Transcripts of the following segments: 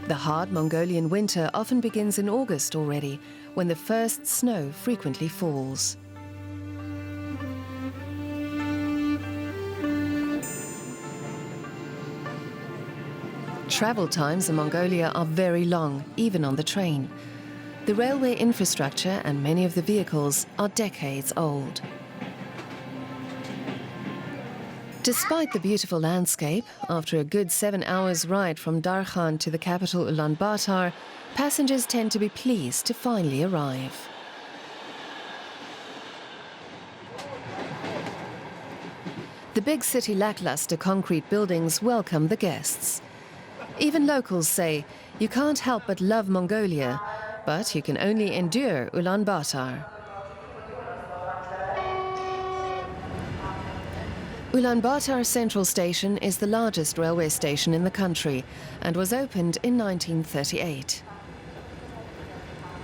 The hard Mongolian winter often begins in August already, when the first snow frequently falls. Travel times in Mongolia are very long, even on the train. The railway infrastructure and many of the vehicles are decades old. Despite the beautiful landscape, after a good 7 hours ride from Darkhan to the capital Ulaanbaatar, passengers tend to be pleased to finally arrive. The big city lackluster concrete buildings welcome the guests. Even locals say, you can't help but love Mongolia, but you can only endure Ulaanbaatar. Ulaanbaatar Central Station is the largest railway station in the country and was opened in 1938.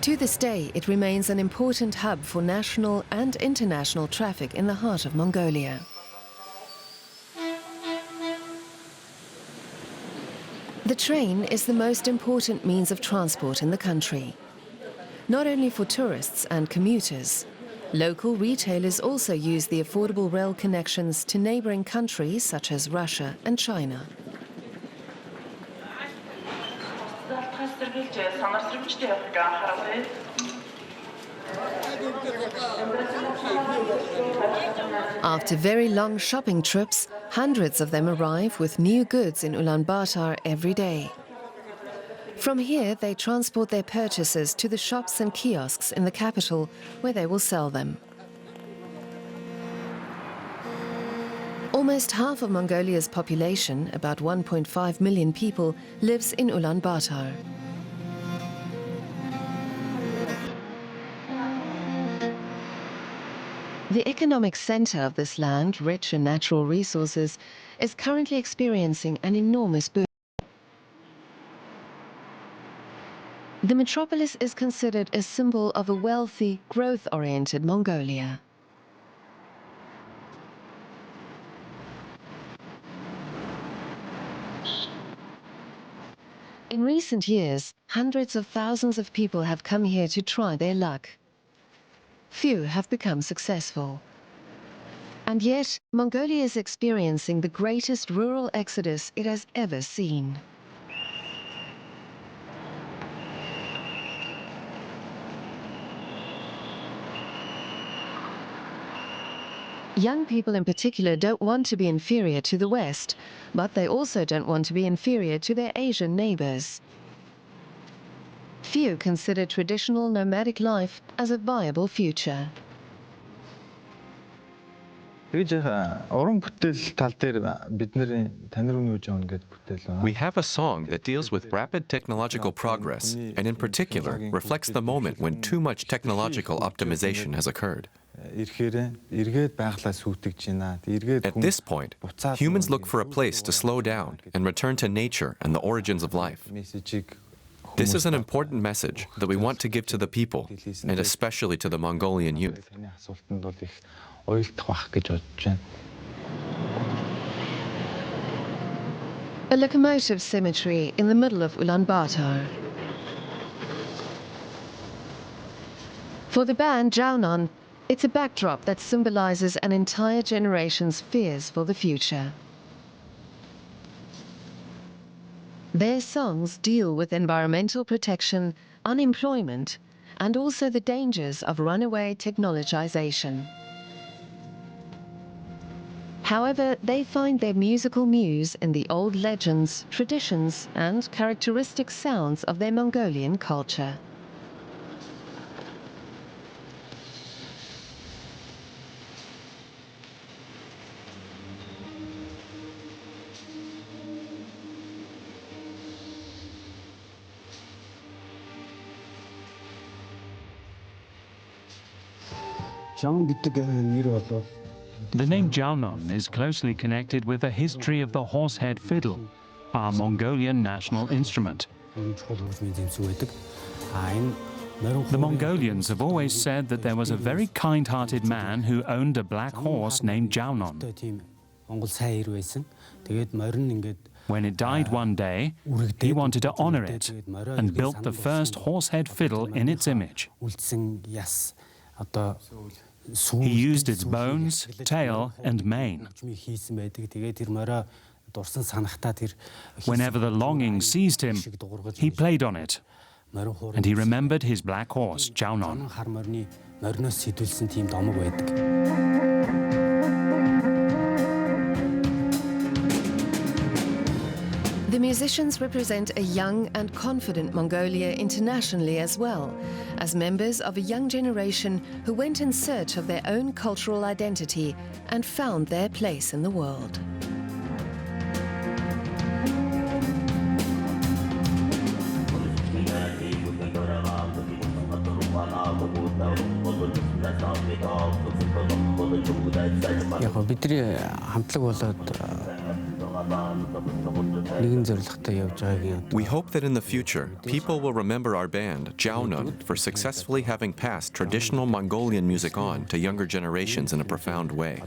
To this day, it remains an important hub for national and international traffic in the heart of Mongolia. The train is the most important means of transport in the country. Not only for tourists and commuters, local retailers also use the affordable rail connections to neighboring countries such as Russia and China. After very long shopping trips, hundreds of them arrive with new goods in Ulaanbaatar every day. From here, they transport their purchases to the shops and kiosks in the capital, where they will sell them. Almost half of Mongolia's population, about 1.5 million people, lives in Ulaanbaatar. The economic center of this land, rich in natural resources, is currently experiencing an enormous boom. The metropolis is considered a symbol of a wealthy, growth-oriented Mongolia. In recent years, hundreds of thousands of people have come here to try their luck. Few have become successful. And yet, Mongolia is experiencing the greatest rural exodus it has ever seen. Young people in particular don't want to be inferior to the West, but they also don't want to be inferior to their Asian neighbors. Few consider traditional nomadic life as a viable future. We have a song that deals with rapid technological progress, and in particular reflects the moment when too much technological optimization has occurred. At this point, humans look for a place to slow down and return to nature and the origins of life. This is an important message that we want to give to the people, and especially to the Mongolian youth. A locomotive cemetery in the middle of Ulaanbaatar. For the band Jaonon, it's a backdrop that symbolizes an entire generation's fears for the future. Their songs deal with environmental protection, unemployment, and also the dangers of runaway technologization. However, they find their musical muse in the old legends, traditions, and characteristic sounds of their Mongolian culture. The name Jaonon is closely connected with the history of the horsehead fiddle, our Mongolian national instrument. The Mongolians have always said that there was a very kind-hearted man who owned a black horse named Jaonon. When it died one day, he wanted to honor it and built the first horsehead fiddle in its image. He used its bones, tail, and mane. Whenever the longing seized him, he played on it. And he remembered his black horse, Jaunon. The musicians represent a young and confident Mongolia internationally as well, as members of a young generation who went in search of their own cultural identity and found their place in the world. We hope that in the future, people will remember our band, Jaunon, for successfully having passed traditional Mongolian music on to younger generations in a profound way.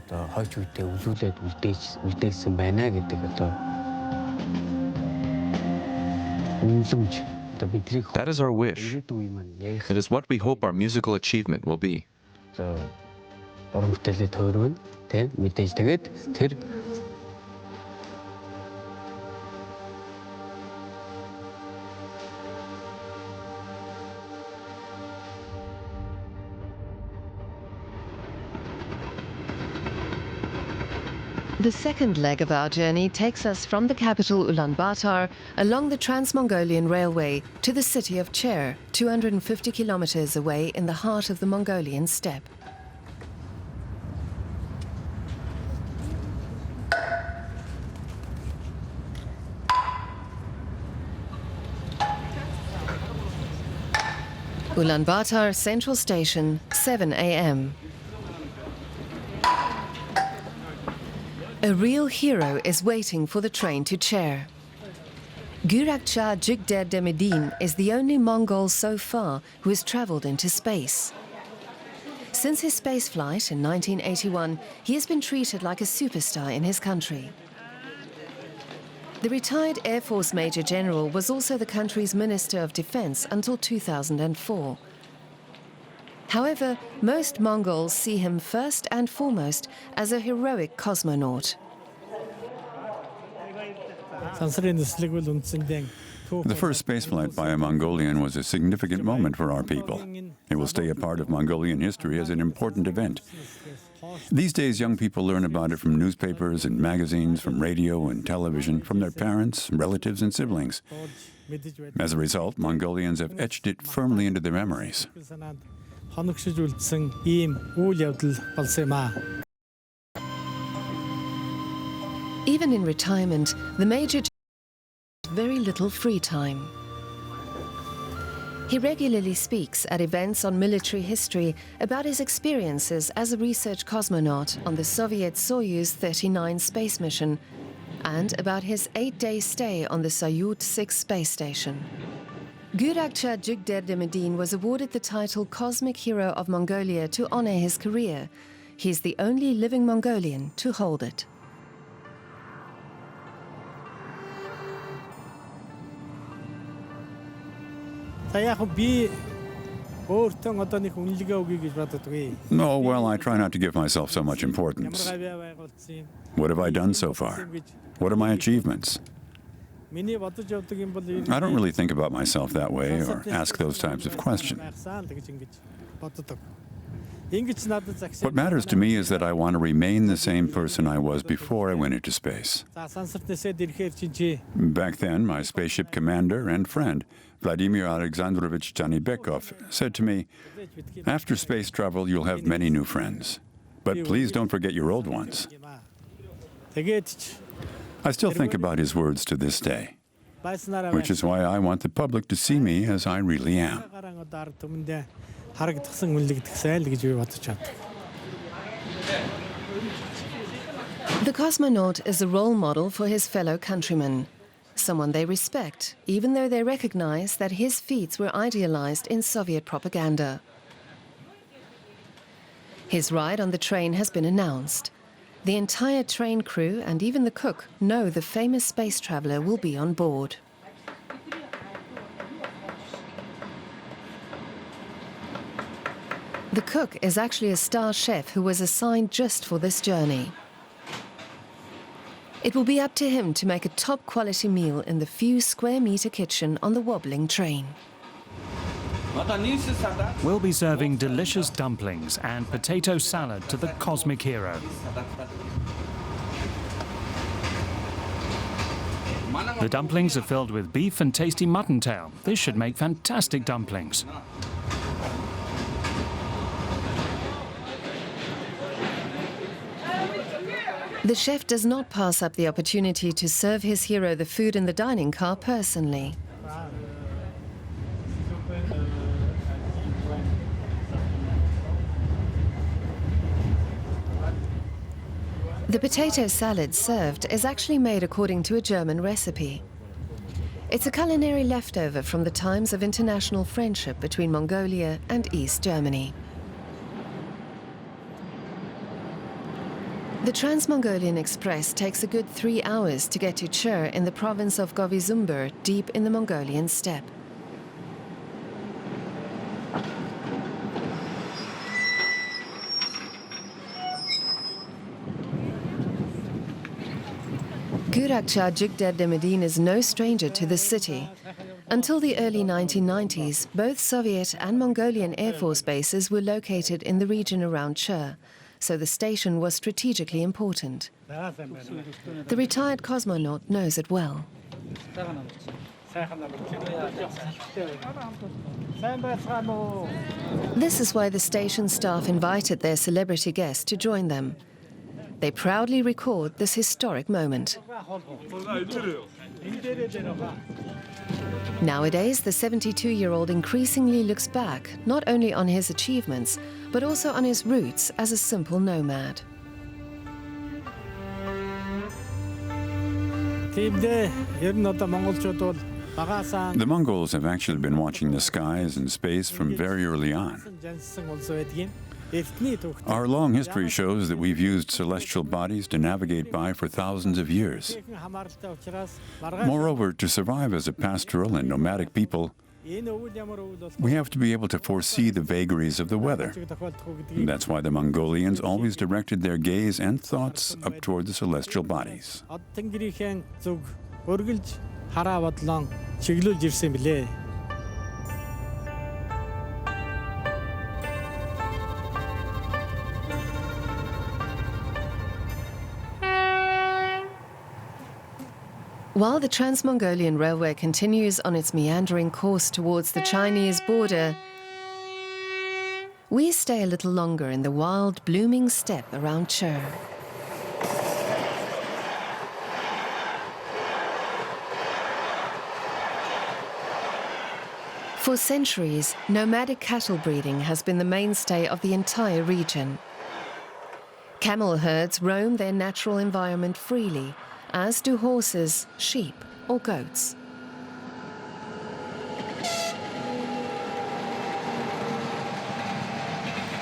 That is our wish. It is what we hope our musical achievement will be. The second leg of our journey takes us from the capital Ulaanbaatar along the Trans-Mongolian Railway to the city of Cher, 250 kilometers away in the heart of the Mongolian steppe. Ulaanbaatar Central Station, 7 a.m. A real hero is waiting for the train to Cher. Gürakcha Jigderdemedin is the only Mongol so far who has traveled into space. Since his spaceflight in 1981, he has been treated like a superstar in his country. The retired Air Force Major General was also the country's Minister of Defense until 2004. However, most Mongols see him first and foremost as a heroic cosmonaut. The first spaceflight by a Mongolian was a significant moment for our people. It will stay a part of Mongolian history as an important event. These days, young people learn about it from newspapers and magazines, from radio and television, from their parents, relatives, and siblings. As a result, Mongolians have etched it firmly into their memories. Even in retirement, the Major had very little free time. He regularly speaks at events on military history about his experiences as a research cosmonaut on the Soviet Soyuz 39 space mission and about his 8-day stay on the Salyut 6 space station. Gürakcha Jigderdemedin was awarded the title Cosmic Hero of Mongolia to honor his career. He is the only living Mongolian to hold it. No, well, I try not to give myself so much importance. What have I done so far? What are my achievements? I don't really think about myself that way or ask those types of questions. What matters to me is that I want to remain the same person I was before I went into space. Back then, my spaceship commander and friend, Vladimir Alexandrovich Chanibekov, said to me, "After space travel, you'll have many new friends. But please don't forget your old ones." I still think about his words to this day, which is why I want the public to see me as I really am. The cosmonaut is a role model for his fellow countrymen, someone they respect, even though they recognize that his feats were idealized in Soviet propaganda. His ride on the train has been announced. The entire train crew and even the cook know the famous space traveler will be on board. The cook is actually a star chef who was assigned just for this journey. It will be up to him to make a top-quality meal in the few square-meter kitchen on the wobbling train. We'll be serving delicious dumplings and potato salad to the cosmic hero. The dumplings are filled with beef and tasty mutton tail. This should make fantastic dumplings. The chef does not pass up the opportunity to serve his hero the food in the dining car personally. The potato salad served is actually made according to a German recipe. It's a culinary leftover from the times of international friendship between Mongolia and East Germany. The Trans-Mongolian Express takes a good 3 hours to get to Chur in the province of Govizumbur, deep in the Mongolian steppe. Gurakcha Jugderdemedin is no stranger to the city. Until the early 1990s, both Soviet and Mongolian Air Force bases were located in the region around Chur, so the station was strategically important. The retired cosmonaut knows it well. This is why the station staff invited their celebrity guest to join them. They proudly record this historic moment. Nowadays, the 72-year-old increasingly looks back not only on his achievements, but also on his roots as a simple nomad. The Mongols have actually been watching the skies and space from very early on. Our long history shows that we've used celestial bodies to navigate by for thousands of years. Moreover, to survive as a pastoral and nomadic people, we have to be able to foresee the vagaries of the weather. That's why the Mongolians always directed their gaze and thoughts up toward the celestial bodies. While the Trans-Mongolian Railway continues on its meandering course towards the Chinese border, we stay a little longer in the wild, blooming steppe around Chur. For centuries, nomadic cattle breeding has been the mainstay of the entire region. Camel herds roam their natural environment freely, as do horses, sheep, or goats.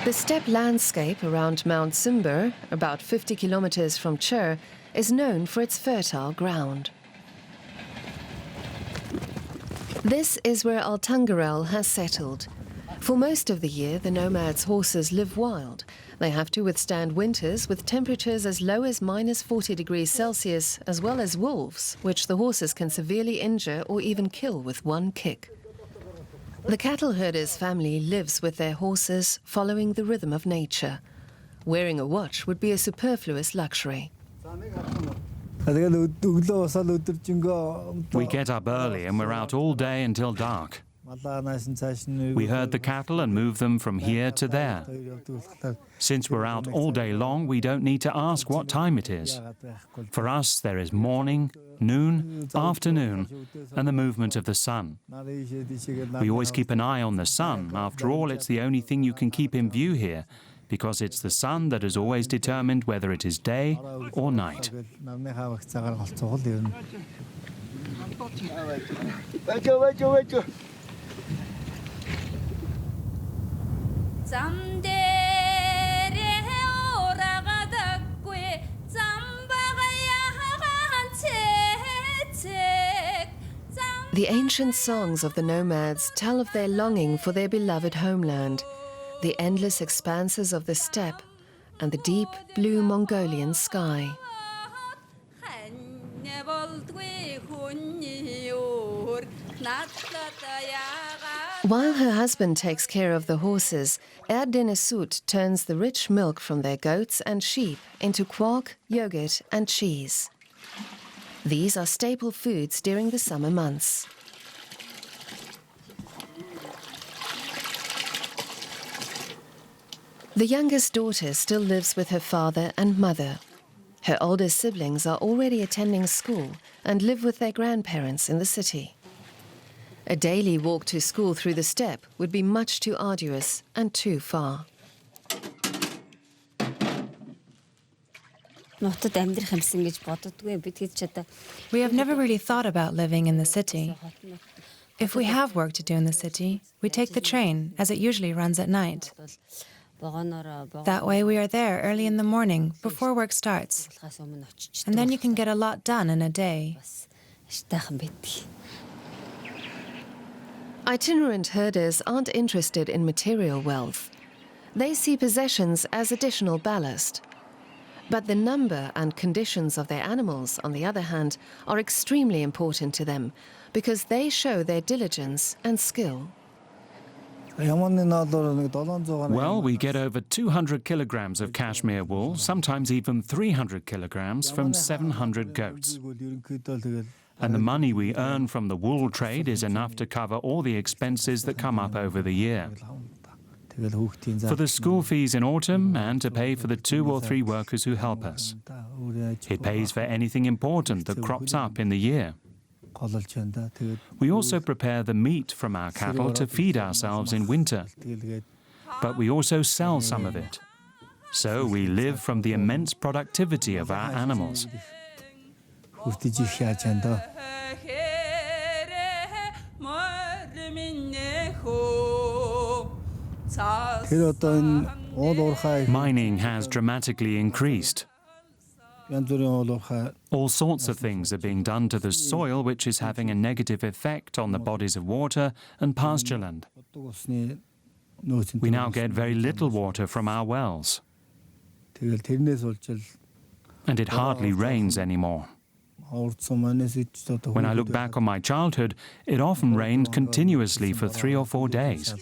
The steppe landscape around Mount Simbur, about 50 kilometers from Chur, is known for its fertile ground. This is where Altangarel has settled. For most of the year, the nomads' horses live wild. They have to withstand winters with temperatures as low as -40 degrees Celsius, as well as wolves, which the horses can severely injure or even kill with one kick. The cattle herder's family lives with their horses, following the rhythm of nature. Wearing a watch would be a superfluous luxury. We get up early and we're out all day until dark. We herd the cattle and move them from here to there. Since we're out all day long, we don't need to ask what time it is. For us, there is morning, noon, afternoon, and the movement of the sun. We always keep an eye on the sun. After all, it's the only thing you can keep in view here, because it's the sun that has always determined whether it is day or night. The ancient songs of the nomads tell of their longing for their beloved homeland, the endless expanses of the steppe, and the deep blue Mongolian sky. While her husband takes care of the horses, Erdenesut turns the rich milk from their goats and sheep into quark, yogurt and cheese. These are staple foods during the summer months. The youngest daughter still lives with her father and mother. Her older siblings are already attending school and live with their grandparents in the city. A daily walk to school through the steppe would be much too arduous and too far. We have never really thought about living in the city. If we have work to do in the city, we take the train, as it usually runs at night. That way we are there early in the morning, before work starts. And then you can get a lot done in a day. Itinerant herders aren't interested in material wealth. They see possessions as additional ballast. But the number and conditions of their animals, on the other hand, are extremely important to them because they show their diligence and skill. Well, we get over 200 kilograms of cashmere wool, sometimes even 300 kilograms from 700 goats. And the money we earn from the wool trade is enough to cover all the expenses that come up over the year. For the school fees in autumn and to pay for the 2 or 3 workers who help us. It pays for anything important that crops up in the year. We also prepare the meat from our cattle to feed ourselves in winter. But we also sell some of it. So we live from the immense productivity of our animals. Mining has dramatically increased. All sorts of things are being done to the soil, which is having a negative effect on the bodies of water and pastureland. We now get very little water from our wells. And it hardly rains anymore. When I look back on my childhood, it often rained continuously for 3 or 4 days.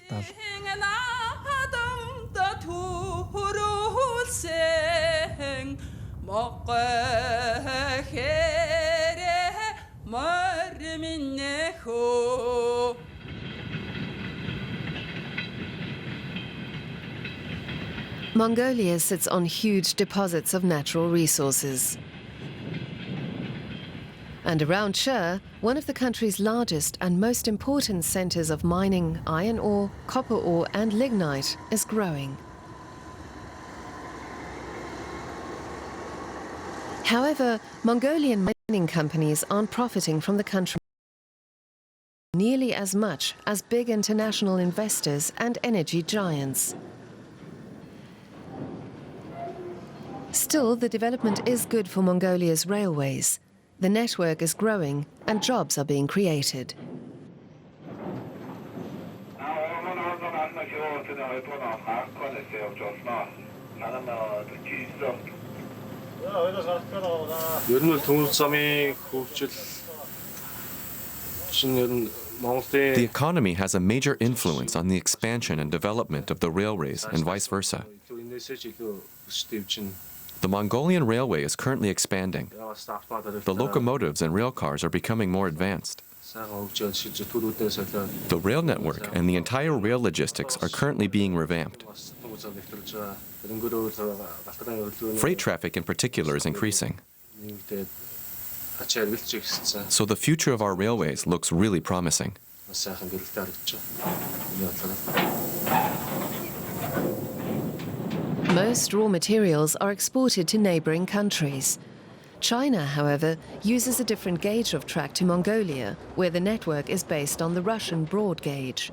Mongolia sits on huge deposits of natural resources. And around Shur, one of the country's largest and most important centers of mining iron ore, copper ore and lignite is growing. However, Mongolian mining companies aren't profiting from the country nearly as much as big international investors and energy giants. Still, the development is good for Mongolia's railways. The network is growing and jobs are being created. The economy has a major influence on the expansion and development of the railways and vice versa. The Mongolian railway is currently expanding. The locomotives and rail cars are becoming more advanced. The rail network and the entire rail logistics are currently being revamped. Freight traffic in particular is increasing. So the future of our railways looks really promising. Most raw materials are exported to neighboring countries. China, however, uses a different gauge of track to Mongolia, where the network is based on the Russian broad gauge.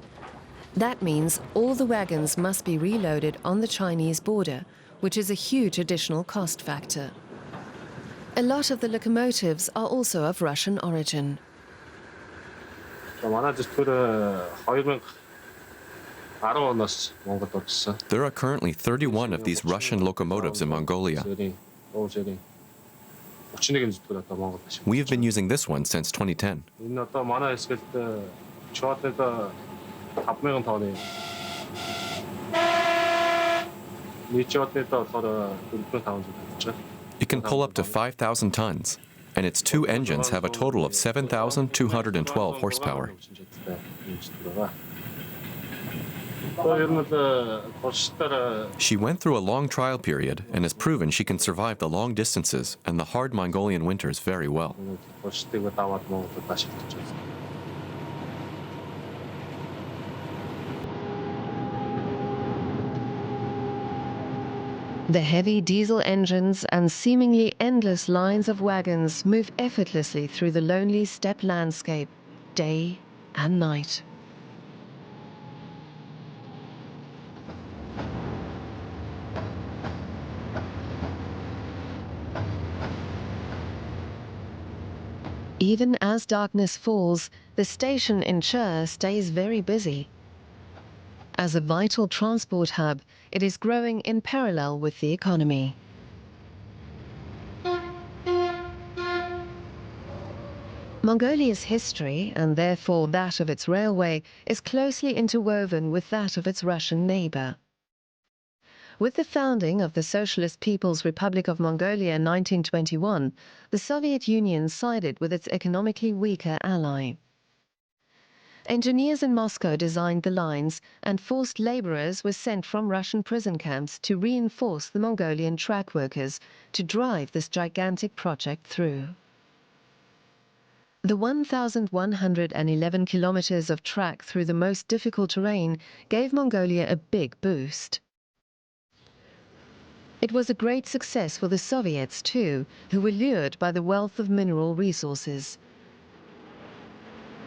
That means all the wagons must be reloaded on the Chinese border, which is a huge additional cost factor. A lot of the locomotives are also of Russian origin. There are currently 31 of these Russian locomotives in Mongolia. We have been using this one since 2010. It can pull up to 5,000 tons, and its two engines have a total of 7,212 horsepower. She went through a long trial period and has proven she can survive the long distances and the hard Mongolian winters very well. The heavy diesel engines and seemingly endless lines of wagons move effortlessly through the lonely steppe landscape, day and night. Even as darkness falls, the station in Chur stays very busy. As a vital transport hub, it is growing in parallel with the economy. Mongolia's history, and therefore that of its railway, is closely interwoven with that of its Russian neighbor. With the founding of the Socialist People's Republic of Mongolia in 1921, the Soviet Union sided with its economically weaker ally. Engineers in Moscow designed the lines, and forced laborers were sent from Russian prison camps to reinforce the Mongolian track workers to drive this gigantic project through. The 1,111 kilometers of track through the most difficult terrain gave Mongolia a big boost. It was a great success for the Soviets too, who were lured by the wealth of mineral resources.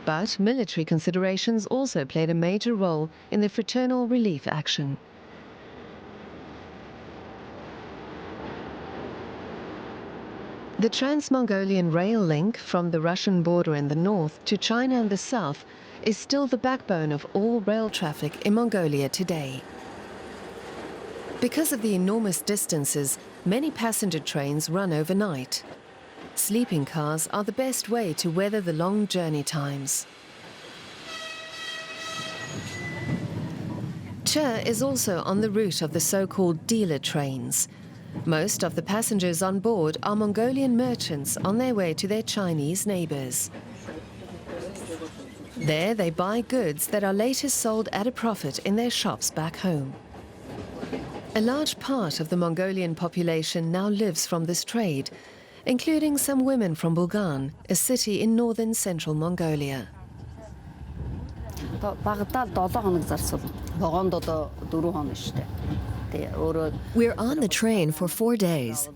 But military considerations also played a major role in the fraternal relief action. The Trans-Mongolian rail link from the Russian border in the north to China in the south is still the backbone of all rail traffic in Mongolia today. Because of the enormous distances, many passenger trains run overnight. Sleeping cars are the best way to weather the long journey times. Chur is also on the route of the so-called dealer trains. Most of the passengers on board are Mongolian merchants on their way to their Chinese neighbors. There they buy goods that are later sold at a profit in their shops back home. A large part of the Mongolian population now lives from this trade, including some women from Bogd, a city in northern central Mongolia. We're on the train for 4 days.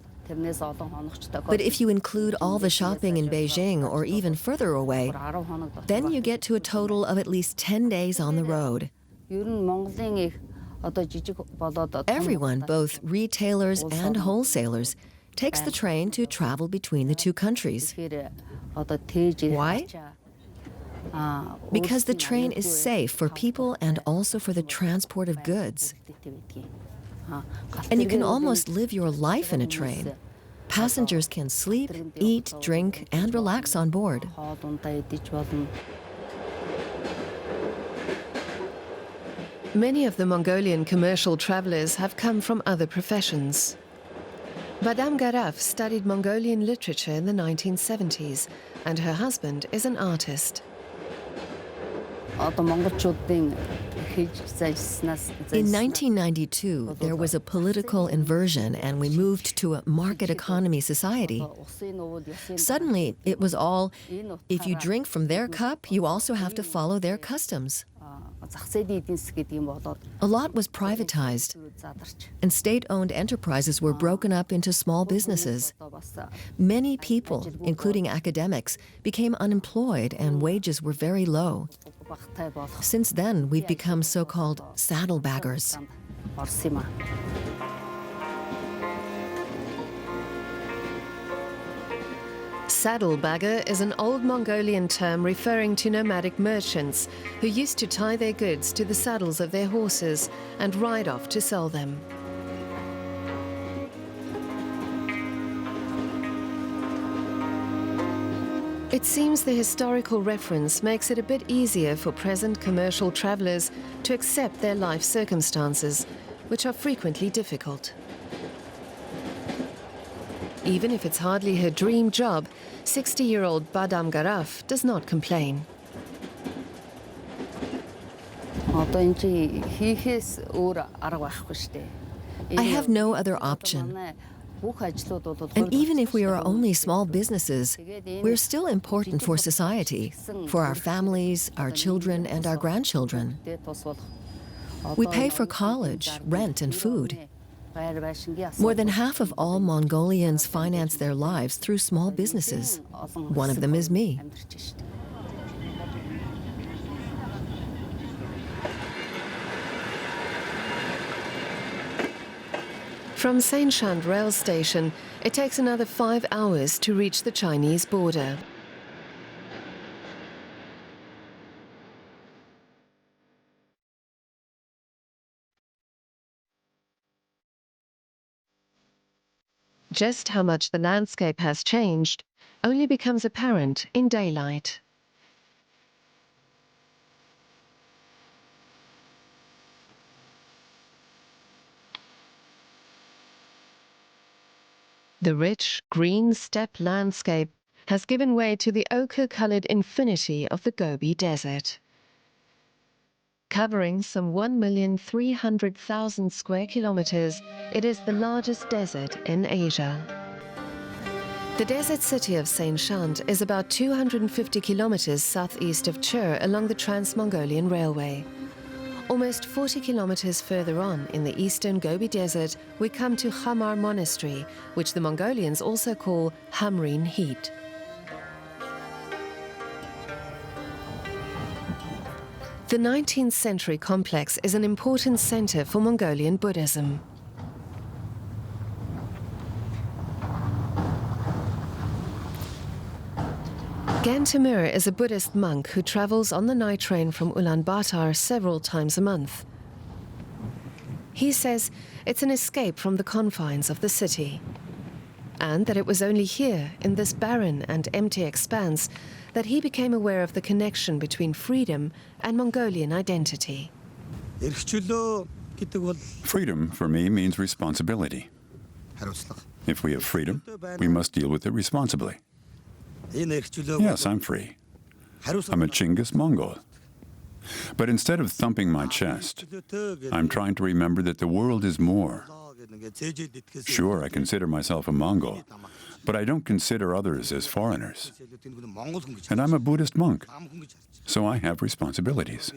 But if you include all the shopping in Beijing or even further away, then you get to a total of at least 10 days on the road. Everyone, both retailers and wholesalers, takes the train to travel between the two countries. Why? Because the train is safe for people and also for the transport of goods. And you can almost live your life in a train. Passengers can sleep, eat, drink, and relax on board. Many of the Mongolian commercial travelers have come from other professions. Madame Garaf studied Mongolian literature in the 1970s, and her husband is an artist. In 1992, there was a political inversion and we moved to a market economy society. Suddenly, it was all, if you drink from their cup, you also have to follow their customs. A lot was privatized, and state-owned enterprises were broken up into small businesses. Many people, including academics, became unemployed and wages were very low. Since then, we've become so-called saddlebaggers. Saddlebagger is an old Mongolian term referring to nomadic merchants who used to tie their goods to the saddles of their horses and ride off to sell them. It seems the historical reference makes it a bit easier for present commercial travelers to accept their life circumstances, which are frequently difficult. Even if it's hardly her dream job, 60-year-old Badam Garaf does not complain. I have no other option. And even if we are only small businesses, we're still important for society, for our families, our children, and our grandchildren. We pay for college, rent, and food. More than half of all Mongolians finance their lives through small businesses. One of them is me. From Saint-Chand rail station, it takes another 5 hours to reach the Chinese border. Just how much the landscape has changed only becomes apparent in daylight. The rich, green steppe landscape has given way to the ochre-colored infinity of the Gobi Desert. Covering some 1,300,000 square kilometers, it is the largest desert in Asia. The desert city of Saint-Chand is about 250 kilometers southeast of Chur along the Trans-Mongolian Railway. Almost 40 kilometers further on, in the eastern Gobi Desert, we come to Khamar Monastery, which the Mongolians also call Hamrin Heat. The 19th century complex is an important center for Mongolian Buddhism. Gantemir is a Buddhist monk who travels on the night train from Ulaanbaatar several times a month. He says it's an escape from the confines of the city, and that it was only here, in this barren and empty expanse, that he became aware of the connection between freedom and Mongolian identity. Freedom, for me, means responsibility. If we have freedom, we must deal with it responsibly. Yes, I'm free. I'm a Chinggis Mongol. But instead of thumping my chest, I'm trying to remember that the world is more. Sure, I consider myself a Mongol, but I don't consider others as foreigners. And I'm a Buddhist monk, so I have responsibilities.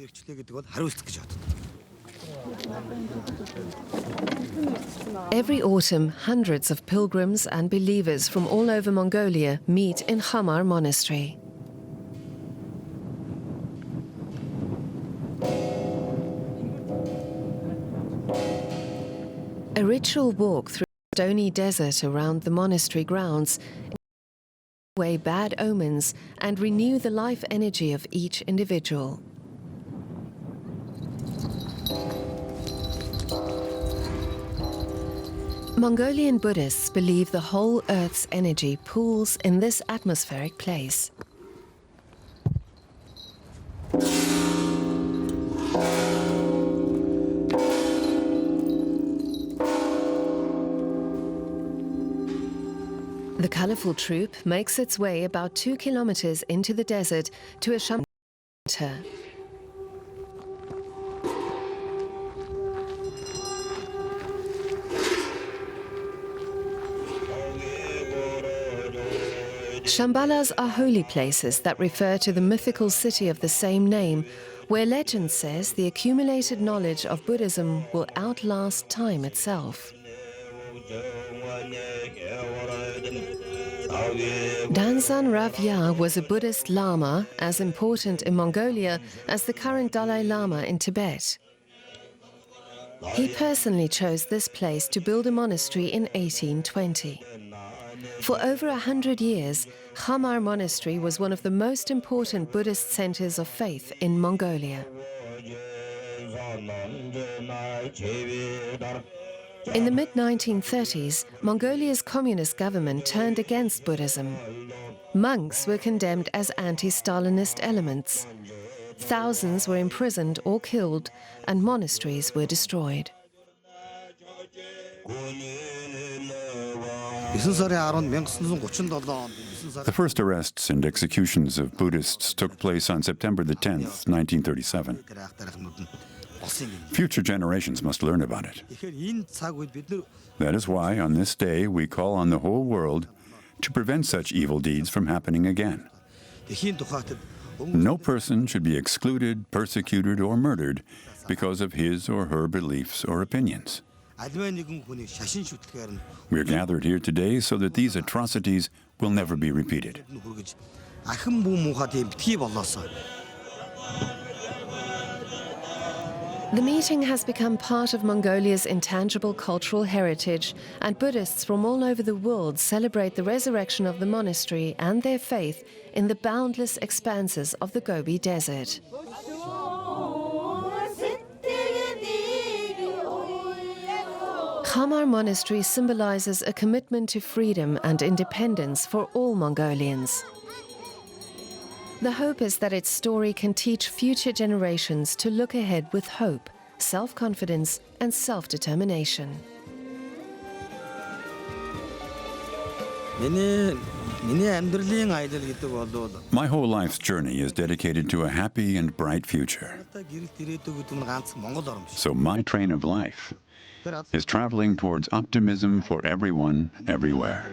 Every autumn, hundreds of pilgrims and believers from all over Mongolia meet in Khamar Monastery. A ritual walk through the stony desert around the monastery grounds away bad omens and renew the life energy of each individual. Mongolian Buddhists believe the whole Earth's energy pools in this atmospheric place. The colorful troupe makes its way about 2 kilometers into the desert to a center. Shambalas are holy places that refer to the mythical city of the same name, where legend says the accumulated knowledge of Buddhism will outlast time itself. Danzan Ravya was a Buddhist Lama as important in Mongolia as the current Dalai Lama in Tibet. He personally chose this place to build a monastery in 1820. For over 100 years, Khamar Monastery was one of the most important Buddhist centers of faith in Mongolia. In the mid-1930s, Mongolia's communist government turned against Buddhism. Monks were condemned as anti-Stalinist elements. Thousands were imprisoned or killed, and monasteries were destroyed. The first arrests and executions of Buddhists took place on September the 10th, 1937. Future generations must learn about it. That is why, on this day, we call on the whole world to prevent such evil deeds from happening again. No person should be excluded, persecuted, or murdered because of his or her beliefs or opinions. We are gathered here today so that these atrocities will never be repeated. The meeting has become part of Mongolia's intangible cultural heritage, and Buddhists from all over the world celebrate the resurrection of the monastery and their faith in the boundless expanses of the Gobi Desert. Khamar Monastery symbolizes a commitment to freedom and independence for all Mongolians. The hope is that its story can teach future generations to look ahead with hope, self-confidence, and self-determination. My whole life's journey is dedicated to a happy and bright future. So my train of life is traveling towards optimism for everyone, everywhere.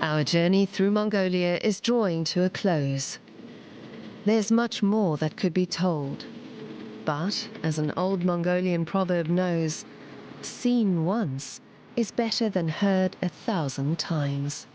Our journey through Mongolia is drawing to a close. There's much more that could be told. But, as an old Mongolian proverb knows, seen once is better than heard 1,000 times.